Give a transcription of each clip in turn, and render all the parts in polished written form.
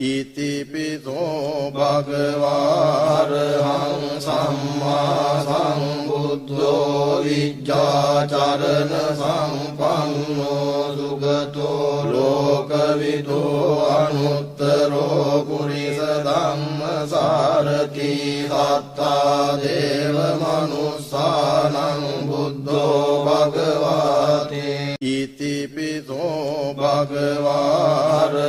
ඉතිපිසෝ භගවාරහං සම්මා සම්බුද්ධෝ විජ්ජාචරණ සම්පන්නෝ සුගතෝ ලෝකවිදෝ අනුත්තරෝ පුරිස ධම්මසාරති සත්තා දේව මනුස්සානං බුද්ධෝ භගවාතේ ඉතිපිසෝ භගවාරහං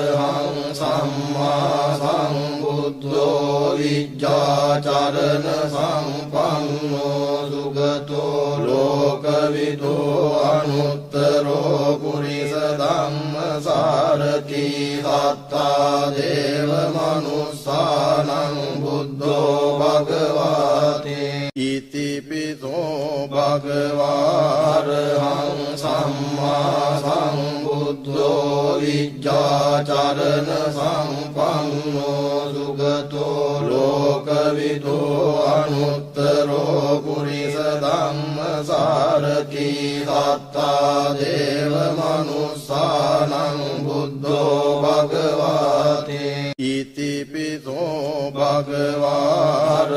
සම්මා සම්බුද්ධෝ විජ්ජාචරණ සම්පන්නෝ සුගතෝ ලෝකවිදෝ අනුත්තරෝ පුරිස ධම්මසාරති සත්තා දේව මනුස්සානං බුද්ධෝ භගවාතේ ඉතිපිසෝ භගවාරහං සම්මා සම්බුද්ධෝ විජ්ජාචරණ සම්පන්නෝ සුගතෝ ලෝකවිදෝ අනුත්තරෝ පුරිස ධම්මසාරති සත්තා දේව මනුස්සානං බුද්ධෝ භගවාතේ ඉතිපිසෝ භගවාරහං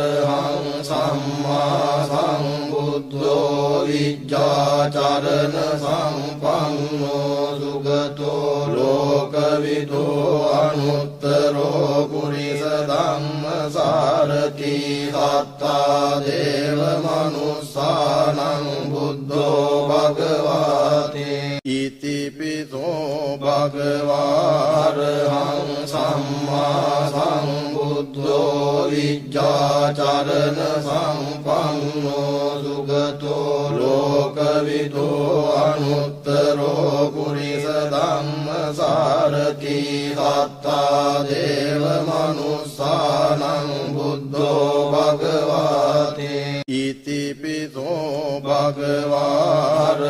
සම්මා සම්බුද්ධෝ විජ්ජාචරණ සම්පන්නෝ සුගතෝ ලෝකවිදෝ අනුත්තරෝ පුරිස ධම්මසාරති සත්තා දේව මනුස්සානං බුද්ධෝ භගවාතේ ඉතිපිසෝ භගවාරහං සම්මා සම්බුද්ධෝ විජ්ජාචරණ සම්පන්නෝ සුගතෝ ලෝකවිදෝ අනුත්තරෝ පුරිස ධම්මසාරති සත්තා දේව මනුස්සානං බුද්ධෝ භගවාතේ ඉතිපිසෝ භගවාරහං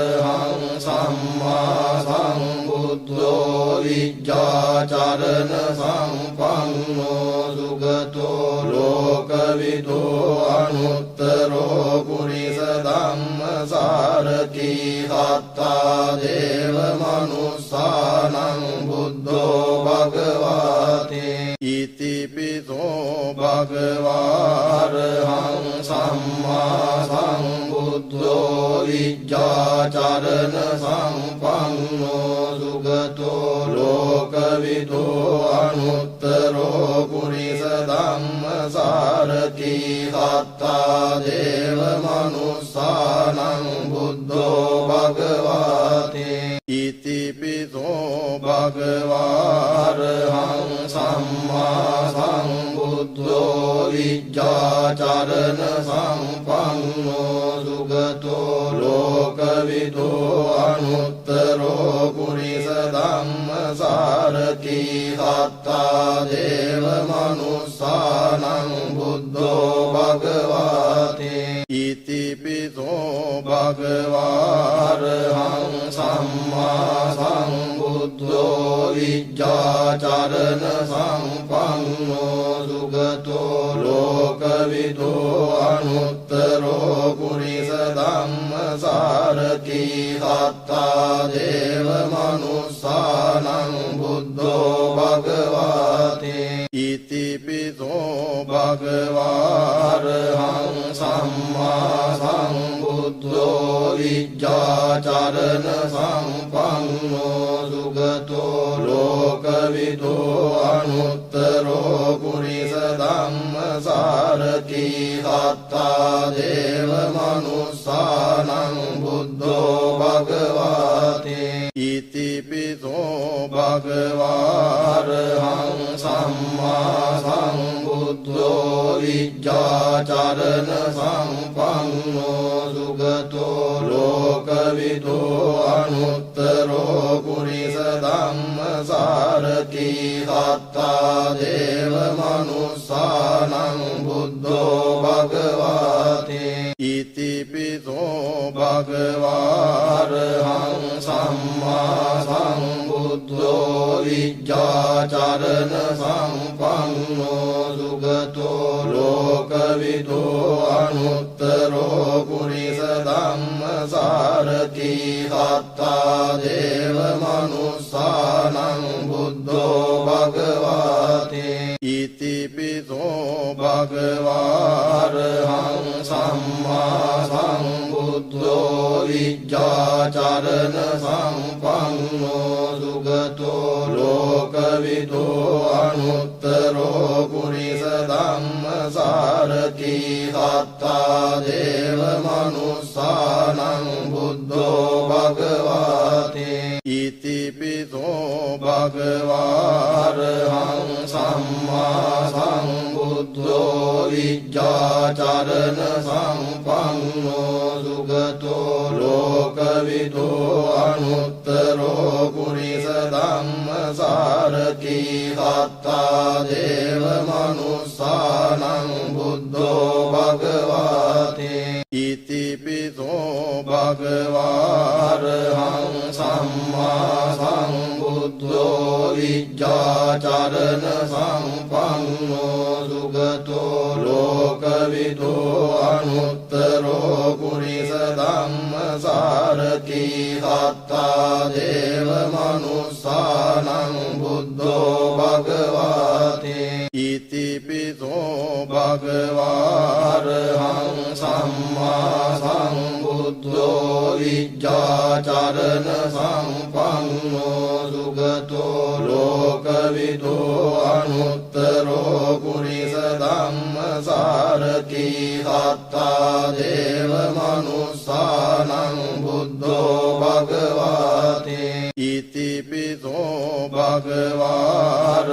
සම්මා සම්බුද්ධෝ විජ්ජාචරණ සම්පන්නෝ සුගතෝ ලෝකවිදෝ අනුත්තරෝ පුරිස ධම්මසාරති සත්තා දේව මනුස්සානං බුද්ධෝ භගවාතේ ඉතිපිසෝ භගවාරහං සම්මා සම්බුද්ධෝ විජ්ජාචරණ සම්පන්නෝ සුගතෝ ලෝකවිදෝ අනුත්තරෝ පුරිස ධම්මසාරති සත්තා දේව මනුස්සානං බුද්ධෝ භගවාතේ ඉතිපිසෝ භගවාරහං සම්මා සම්බුද්ධෝ විජ්ජාචරණ සම්පන්නෝ සුගතෝ ලෝකවිදෝ අනුත්තරෝ පුරිස ධම්මසාරති සත්තා දේව මනුස්සානං බුද්ධෝ භගවාතේ ඉතිපිසෝ භගවාරහං සම්මා සම්බුද්ධෝ විජ්ජාචරණ සම්පන්නෝ සුගතෝ ලෝකවිදෝ අනුත්තරෝ පුරිස ධම්මසාරති සත්තා දේව මනුස්සානං බුද්ධෝ භගවාතේ ඉතිපිසෝ භගවාරහං සම්මා සම්බුද්ධෝ විජ්ජාචරණ සම්පන්නෝ සුගතෝ ලෝකවිදෝ අනුත්තරෝ පුරිස ධම්මසාරති සත්තා දේව මනුස්සානං බුද්ධෝ භගවාතේ ඉතිපිසෝ භගවාරහං සම්මා සම්බුද්ධෝ විජ්ජාචරණ සම්පන්නෝ සුගතෝ ලෝකවිදෝ අනුත්තරෝ පුරිස ධම්මසාරති සත්තා දේව මනුස්සානං බුද්ධෝ භගවාතේ ඉතිපිසෝ භගවාරහං සම්මා සම්බුද්ධෝ විජ්ජාචරණ සම්පන්නෝ සුගතෝ ලෝකවිදෝ අනුත්තරෝ පුරිස ධම්මසාරති සත්තා දේව මනුස්සානං බුද්ධෝ භගවාතේ භගවාරහං සම්මා සම්බුද්ධෝ විජ්ජාචරණ සම්පන්නෝ සුගතෝ ලෝකවිදෝ අනුත්තරෝ පුරිස ධම්මසාරති සත්තා දේව මනුස්සානං බුද්ධෝ භගවාතේ ඉතිපිසෝ භගවාරහං සම්මා සම්බුද්ධෝ විජ්ජාචරණ සම්පන්නෝ සුගතෝ ලෝකවිදෝ අනුත්තරෝ පුරිස ධම්මසාරති සත්තා දේව මනුස්සානං බුද්ධෝ භගවාතේ ඉතිපිසෝ භගවාරහං සම්මා සම්බුද්ධෝ විජ්ජාචරණ සම්පන්නෝ සුගතෝ ලෝකවිදෝ අනුත්තරෝ පුරිස ධම්මසාරති සත්තා දේව මනුස්සානං බුද්ධෝ භගවාතේ ඉතිපිසෝ භගවාරහං සම්මා සම්බුද්ධෝ විජ්ජාචරණ සම්පන්නෝ සුගතෝ ලෝකවිදෝ අනුත්තරෝ පුරිස ධම්මසාරති සත්තා දේව මනුස්සානං බුද්ධෝ භගවාතේ ඉතිපිසෝ භගවාරහං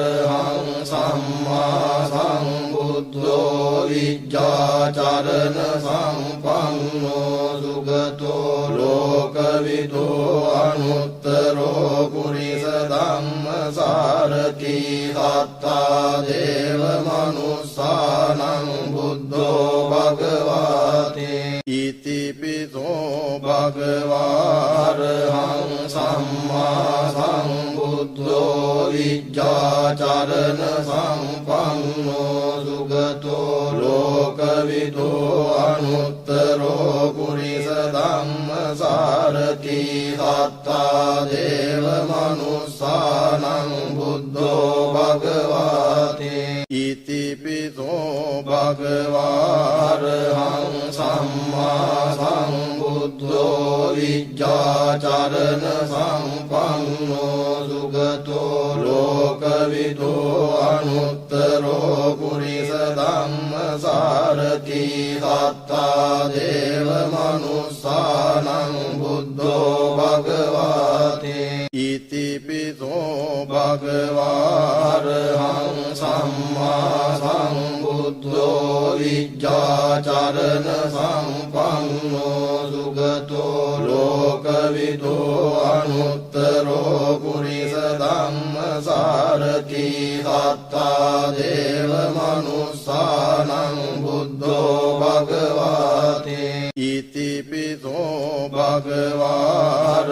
සම්මා සම්බුද්ධෝ විජ්ජාචරණ සම්පන්නෝ සුගතෝ ලෝකවිදෝ අනුත්තරෝ පුරිස ධම්මසාරති සත්තා දේව මනුස්සානං බුද්ධෝ භගවාතේ ඉතිපිසෝ භගවාරහං සම්මා සම්බුද්ධෝ විජ්ජාචරණ සම්පන්නෝ සුගතෝ ලෝකවිදෝ අනුත්තරෝ පුරිස ධම්මසාරති සත්තා දේව මනුස්සානං බුද්ධෝ භගවාතේ ඉතිපිසෝ භගවාරහං සම්මා සම්බුද්ධෝ විජ්ජාචරණ සම්පන්නෝ සුගතෝ ලෝකවිදෝ අනුත්තරෝ පුරිස ධම්මසාරති සත්තා දේව මනුස්සානං බුද්ධෝ භගවාතේ ඉතිපිසෝ භගවාරහං සම්මා සම්බුද්ධෝ විජ්ජාචරණ සම්පන්නෝ සුගතෝ ලෝකවිදෝ අනුත්තරෝ පුරිස ධම්මසාරති සත්තා දේව මනුස්සානං බුද්ධෝ භගවාතේ ඉතිපිසෝ භගවාරහං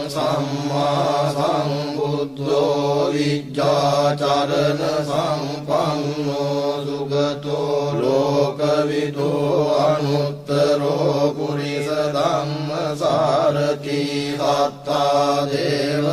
සම්මා සම්බුද්ධෝ විජ්ජාචරණ සම්පන්නෝ සුගතෝ ලෝකවිදෝ අනුත්තරෝ පුරිස ධම්මසාරති සත්තා දේව